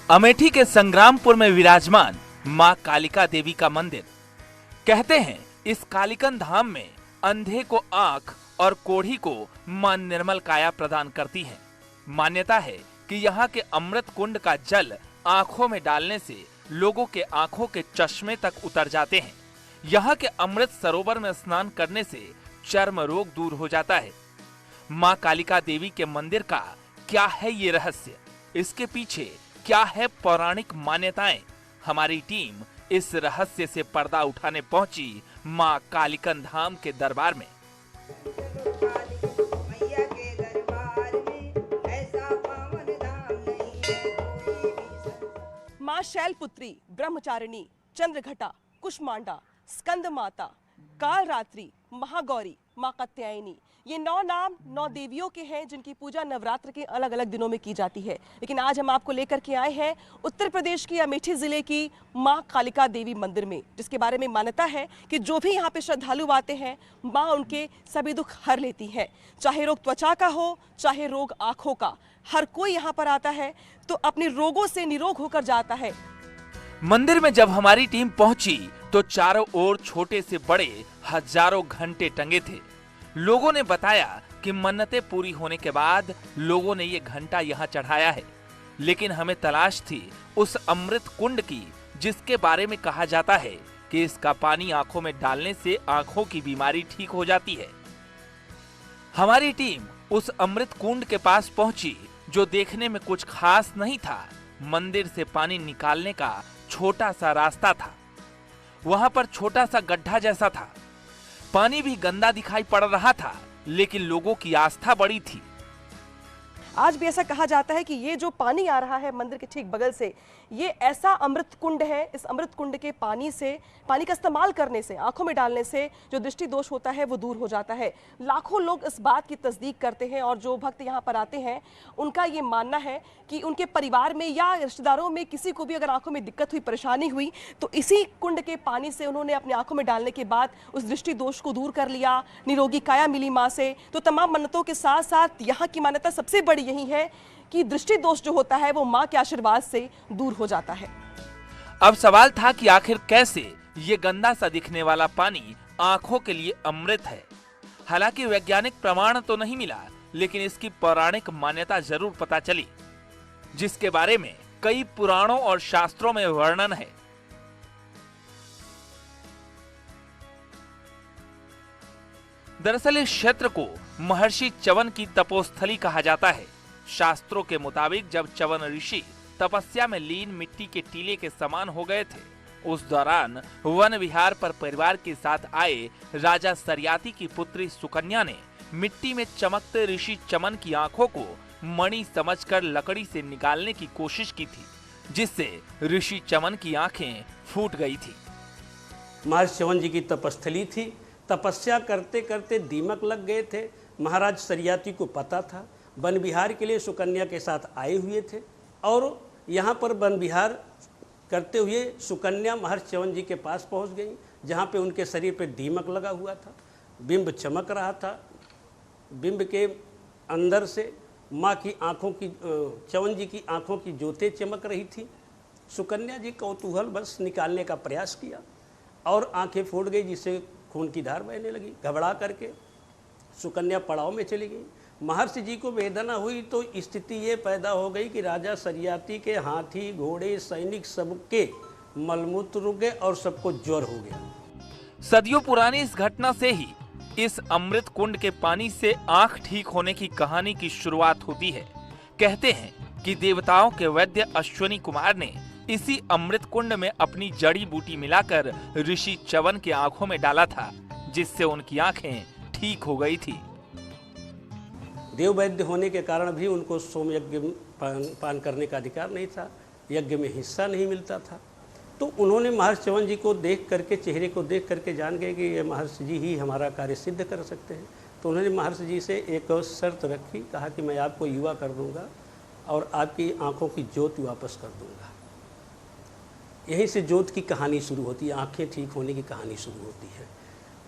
अमेठी के संग्रामपुर में विराजमान मां कालिका देवी का मंदिर। कहते हैं इस कालिकन धाम में अंधे को आंख और कोढ़ी को मां निर्मल काया प्रदान करती है। मान्यता है कि यहाँ के अमृत कुंड का जल आंखों में डालने से लोगों के आंखों के चश्मे तक उतर जाते हैं। यहाँ के अमृत सरोवर में स्नान करने से चर्म रोग दूर हो जाता है। मां कालिका देवी के मंदिर का क्या है ये रहस्य, इसके पीछे क्या है पौराणिक मान्यताएं? हमारी टीम इस रहस्य से पर्दा उठाने पहुंची मां कालिकन धाम के दरबार में। मां शैलपुत्री, ब्रह्मचारिणी, चंद्रघटा, कुष्मांडा, स्कंद माता, कालरात्रि, महागौरी, मां कात्यायनी, ये 9 नाम 9 देवियों के हैं जिनकी पूजा नवरात्र के अलग अलग दिनों में की जाती है। लेकिन आज हम आपको लेकर के आए हैं उत्तर प्रदेश की अमेठी जिले की मां कालिका देवी मंदिर में, जिसके बारे में मान्यता है कि जो भी यहाँ पे श्रद्धालु आते हैं मां उनके सभी दुख हर लेती है। चाहे रोग त्वचा का हो, चाहे रोग आंखों का, हर कोई यहाँ पर आता है तो अपने रोगों से निरोग होकर जाता है। मंदिर में जब हमारी टीम पहुंची तो चारों ओर छोटे से बड़े हजारों घंटे टंगे थे। लोगों ने बताया कि मन्नतें पूरी होने के बाद लोगों ने ये घंटा यहाँ चढ़ाया है। लेकिन हमें तलाश थी उस अमृत कुंड की जिसके बारे में कहा जाता है कि इसका पानी आंखों में डालने से आंखों की बीमारी ठीक हो जाती है। हमारी टीम उस अमृत कुंड के पास पहुंची जो देखने में कुछ खास नहीं था। मंदिर से पानी निकालने का छोटा सा रास्ता था। वहां पर छोटा सा गड्ढा जैसा था। पानी भी गंदा दिखाई पड़ रहा था, लेकिन लोगों की आस्था बड़ी थी। आज भी ऐसा कहा जाता है कि ये जो पानी आ रहा है मंदिर के ठीक बगल से, ये ऐसा अमृत कुंड है। इस अमृत कुंड के पानी का इस्तेमाल करने से, आंखों में डालने से जो दृष्टि दोष होता है वो दूर हो जाता है। लाखों लोग इस बात की तस्दीक करते हैं और जो भक्त यहाँ पर आते हैं उनका ये मानना है कि उनके परिवार में या रिश्तेदारों में किसी को भी अगर आंखों में दिक्कत हुई, परेशानी हुई, तो इसी कुंड के पानी से उन्होंने अपनी आंखों में डालने के बाद उस दृष्टि दोष को दूर कर लिया, निरोगी काया मिली माँ से। तो तमाम मन्नतों के साथ साथ यहाँ की मान्यता सबसे बड़ी यही है कि दृष्टि दोष जो होता है वो मां के आशीर्वाद से दूर हो जाता है। अब सवाल था कि आखिर कैसे ये गंदा सा दिखने वाला पानी आंखों के लिए अमृत है। हालांकि वैज्ञानिक प्रमाण तो नहीं मिला, लेकिन इसकी पौराणिक मान्यता जरूर पता चली, जिसके बारे में कई पुराणों और शास्त्रों में वर्णन है। दरअसल इस क्षेत्र को महर्षि च्यवन की तपोस्थली कहा जाता है। शास्त्रों के मुताबिक जब च्यवन ऋषि तपस्या में लीन मिट्टी के टीले के समान हो गए थे, उस दौरान वन विहार पर परिवार के साथ आए राजा सरियाती की पुत्री सुकन्या ने मिट्टी में चमकते ऋषि च्यवन की आंखों को मणि समझकर लकड़ी से निकालने की कोशिश की थी, जिससे ऋषि च्यवन की आंखें फूट गई थी। महर्षि च्यवन जी की तपस्थली थी। तपस्या करते करते दीमक लग गए थे। महाराज सरियाती को पता था। वन विहार के लिए सुकन्या के साथ आए हुए थे और यहाँ पर वन विहार करते हुए सुकन्या महर्षि च्यवन जी के पास पहुँच गई, जहाँ पे उनके शरीर पे दीमक लगा हुआ था। बिंब चमक रहा था। बिंब के अंदर से माँ की आँखों की, च्यवन जी की आँखों की ज्योतें चमक रही थी। सुकन्या जी कौतूहल बस निकालने का प्रयास किया और आँखें फूट गई, जिससे खून की धार बहने लगी। घबरा करके सुकन्या पड़ाव में चली गई। महर्षि जी को वेदना हुई तो स्थिति ये पैदा हो गई कि राजा सरियाती के हाथी, घोड़े, सैनिक सबके मलमूत्र रुक गए और सबको ज्वर हो गया। सदियों पुरानी इस घटना से ही इस अमृत कुंड के पानी से आंख ठीक होने की कहानी की शुरुआत होती है। कहते हैं कि देवताओं के वैद्य अश्विनी कुमार ने इसी अमृत कुंड में अपनी जड़ी बूटी मिलाकर ऋषि च्यवन के आंखों में डाला था, जिससे उनकी आंखें ठीक हो गई थी। देव वैद्य होने के कारण भी उनको सोम यज्ञ पान करने का अधिकार नहीं था, यज्ञ में हिस्सा नहीं मिलता था। तो उन्होंने महर्षि च्यवन जी को देख करके, चेहरे को देख करके जान गए कि ये महर्षि जी ही हमारा कार्य सिद्ध कर सकते हैं। तो उन्होंने महर्षि जी से एक शर्त रखी, कहा कि मैं आपको युवा कर दूंगा और आपकी आंखों की ज्योति वापस कर दूंगा। यहीं से ज्योति की कहानी शुरू होती है, आंखें ठीक होने की कहानी शुरू होती है।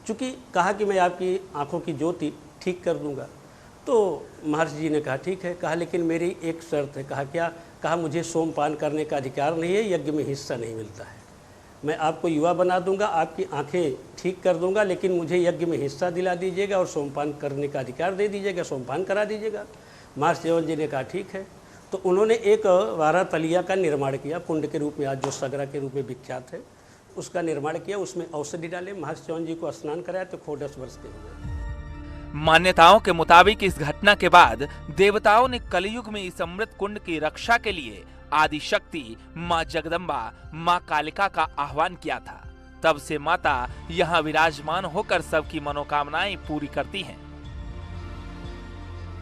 चूँकि कहा कि मैं आपकी आंखों की ज्योति ठीक कर दूंगा, तो महर्षि जी ने कहा ठीक है। कहा लेकिन मेरी एक शर्त है। कहा क्या? कहा मुझे सोमपान करने का अधिकार नहीं है, यज्ञ में हिस्सा नहीं मिलता है। मैं आपको युवा बना दूंगा, आपकी आंखें ठीक कर दूंगा, लेकिन मुझे यज्ञ में हिस्सा दिला दीजिएगा और सोमपान करने का अधिकार दे दीजिएगा, सोमपान करा दीजिएगा। महर्षि च्यवन जी ने कहा ठीक है। तो उन्होंने एक 12 तलिया का निर्माण किया, कुंड के रूप में आज जो सगरा के रूप में विख्यात है, उसका निर्माण किया। उसमें औषधि डाले, महर्षि च्यवन जी को स्नान कराया तो 10 वर्ष के हुए। मान्यताओं के मुताबिक इस घटना के बाद देवताओं ने कलयुग में इस अमृत कुंड की रक्षा के लिए आदि शक्ति माँ जगदम्बा, माँ कालिका का आह्वान किया था। तब से माता यहाँ विराजमान होकर सबकी मनोकामनाएं पूरी करती हैं।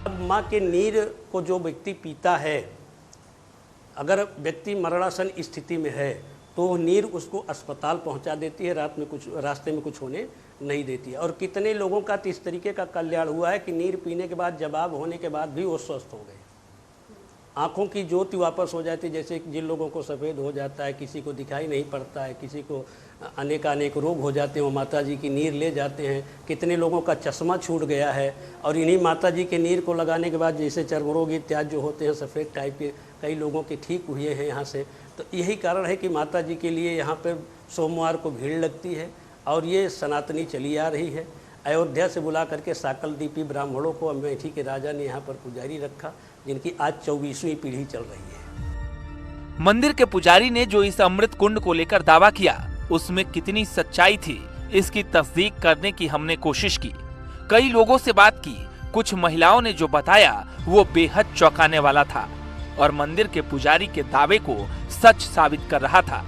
अब माँ के नीर को जो व्यक्ति पीता है, अगर व्यक्ति मरणासन स्थिति में है तो नीर उसको अस्पताल पहुंचा देती है, रास्ते में कुछ होने नहीं देती है। और कितने लोगों का तो इस तरीके का कल्याण हुआ है कि नीर पीने के बाद, जवाब होने के बाद भी वो स्वस्थ हो गए, आँखों की ज्योति वापस हो जाती है। जैसे जिन लोगों को सफ़ेद हो जाता है, किसी को दिखाई नहीं पड़ता है, किसी को अनेक रोग हो जाते हैं, वो माता जी की नीर ले जाते हैं। कितने लोगों का चश्मा छूट गया है और इन्हीं माता जी के नीर को लगाने के बाद जैसे चर्म रोग इत्यादि जो होते हैं सफ़ेद टाइप के, कई लोगों के ठीक हुए हैं यहाँ से। तो यही कारण है कि माता जी के लिए यहाँ पर सोमवार को भीड़ लगती है और ये सनातनी चली आ रही है। अयोध्या से बुला करके साकल दीपी ब्राह्मणों को अमेठी के राजा ने यहाँ पर पुजारी रखा, जिनकी आज 24वीं पीढ़ी चल रही है। मंदिर के पुजारी ने जो इस अमृत कुंड को लेकर दावा किया, उसमें कितनी सच्चाई थी, इसकी तस्दीक करने की हमने कोशिश की। कई लोगों से बात की, कुछ महिलाओं ने जो बताया वो बेहद चौंकाने वाला था और मंदिर के पुजारी के दावे को सच साबित कर रहा था।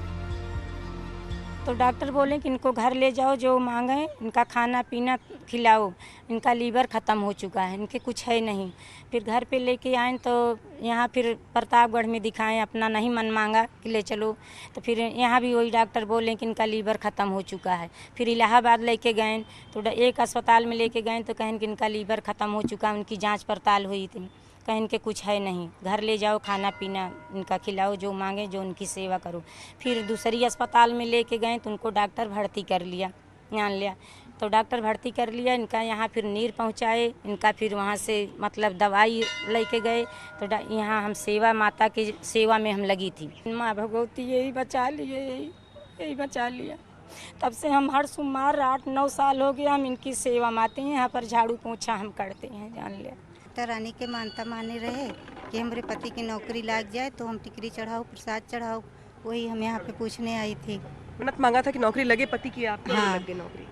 तो डॉक्टर बोले कि इनको घर ले जाओ, जो मांगे इनका खाना पीना खिलाओ, इनका लीवर ख़त्म हो चुका है, इनके कुछ है नहीं। फिर घर पे लेके आए तो यहाँ फिर प्रतापगढ़ में दिखाएं, अपना नहीं मन मांगा कि ले चलो, तो फिर यहाँ भी वही डॉक्टर बोले कि इनका लीवर ख़त्म हो चुका है। फिर इलाहाबाद लेके गए तो एक अस्पताल में लेके गए तो कहें कि इनका लीवर ख़त्म हो चुका है, उनकी जाँच पड़ताल हुई थी, कहीं इनके कुछ है नहीं, घर ले जाओ, खाना पीना इनका खिलाओ, जो मांगे जो उनकी सेवा करो। फिर दूसरी अस्पताल में लेके गए तो उनको डॉक्टर भर्ती कर लिया, यहाँ लिया तो डॉक्टर भर्ती कर लिया, इनका यहाँ फिर नीर पहुँचाए, इनका फिर वहाँ से मतलब दवाई लेके गए तो यहाँ हम सेवा, माता की सेवा में हम लगी थी। माँ भगवती यही बचा लिए, यही बचा लिया। तब से हम हर सोमवार 8-9 साल हो गया हम इनकी सेवा माते हैं, यहाँ पर झाड़ू पोछा हम करते हैं, जान लिया। रानी के मानता माने रहे कि हमारे पति की नौकरी लग जाए तो हम टिकरी चढ़ाओ, प्रसाद चढ़ाओ, वही हम यहाँ पे पूछने आई थी। मन्नत मांगा था कि नौकरी लगे पति की, आपको हाँ, लग गई नौकरी?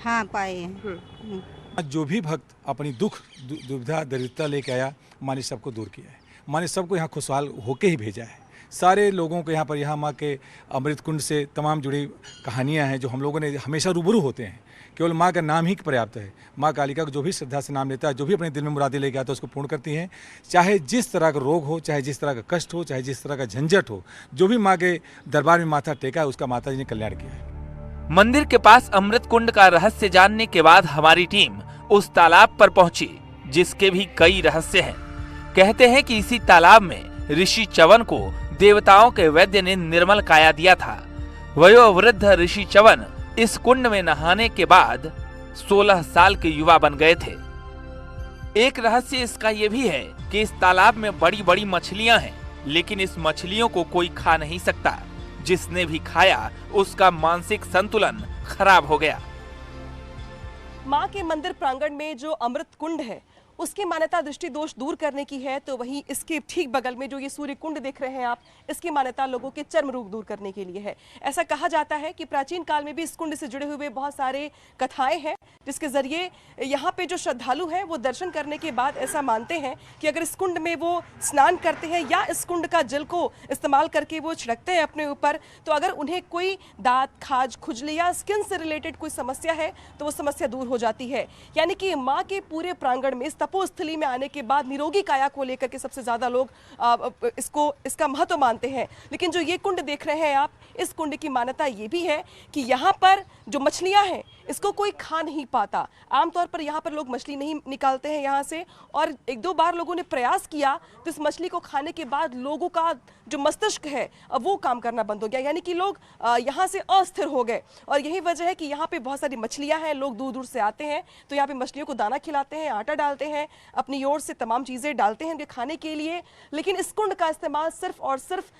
हाँ, पाए हैं। जो भी भक्त अपनी दुख दुविधा दरिद्रता लेके आया, माँ ने सबको दूर किया है। माँ ने सबको यहाँ खुशहाल होके ही भेजा है। सारे लोगों को यहाँ माँ के अमृत कुंड से तमाम जुड़ी कहानियाँ हैं जो हम लोगों ने हमेशा रूबरू होते हैं। केवल माँ का नाम ही पर्याप्त है। माँ कालिका को जो भी श्रद्धा से नाम लेता है, जो भी अपने दिल में मुरादें लेके आता है, उसको पूर्ण करती हैं। चाहे जिस तरह का रोग हो, चाहे जिस तरह का कष्ट हो, चाहे जिस तरह का झंझट हो, जो भी माँ के दरबार में माथा टेका है, उसका माता जी ने कल्याण किया है। मंदिर के पास अमृत कुंड का रहस्य जानने के बाद हमारी टीम उस तालाब पर पहुंची, जिसके भी कई रहस्य हैं। कहते हैं कि इसी तालाब में ऋषि च्यवन को देवताओं के वैद्य ने निर्मल काया दिया था। वयोवृद्ध ऋषि च्यवन इस कुंड में नहाने के बाद 16 साल के युवा बन गए थे। एक रहस्य इसका यह भी है कि इस तालाब में बड़ी बड़ी मछलियां हैं, लेकिन इस मछलियों को कोई खा नहीं सकता। जिसने भी खाया उसका मानसिक संतुलन खराब हो गया। माँ के मंदिर प्रांगण में जो अमृत कुंड है उसकी मान्यता दृष्टि दोष दूर करने की है, तो वहीं इसके ठीक बगल में जो ये सूर्य कुंड देख रहे हैं आप, इसकी मान्यता लोगों के चर्म रोग दूर करने के लिए है। ऐसा कहा जाता है कि प्राचीन काल में भी इस कुंड से जुड़े हुए बहुत सारे कथाएं हैं, जिसके जरिए यहाँ पे जो श्रद्धालु हैं वो दर्शन करने के बाद ऐसा मानते हैं कि अगर इस कुंड में वो स्नान करते हैं या इस कुंड का जल को इस्तेमाल करके वो छिड़कते हैं अपने ऊपर, तो अगर उन्हें कोई दांत, खाज, खुजली या स्किन से रिलेटेड कोई समस्या है तो वो समस्या दूर हो जाती है। यानी कि माँ के पूरे प्रांगण में, इस तपोस्थली में आने के बाद निरोगी काया को लेकर के सबसे ज्यादा लोग इसका महत्व मानते हैं। लेकिन जो ये कुंड देख रहे हैं आप, इस कुंड की मान्यता ये भी है कि यहाँ पर जो मछलियाँ हैं इसको कोई खा नहीं पाता। आमतौर पर यहाँ पर लोग मछली नहीं निकालते हैं यहाँ से, और एक दो बार लोगों ने प्रयास किया तो इस मछली को खाने के बाद लोगों का जो मस्तिष्क है अब वो काम करना बंद हो गया, यानी कि लोग यहाँ से अस्थिर हो गए। और यही वजह है कि यहाँ पे बहुत सारी मछलियाँ हैं, लोग दूर दूर से आते हैं तो यहाँ पे मछलियों को दाना खिलाते हैं, आटा डालते हैं, अपनी ओर से तमाम चीज़ें डालते हैं उनके खाने के लिए, लेकिन इस कुंड का इस्तेमाल सिर्फ और सिर्फ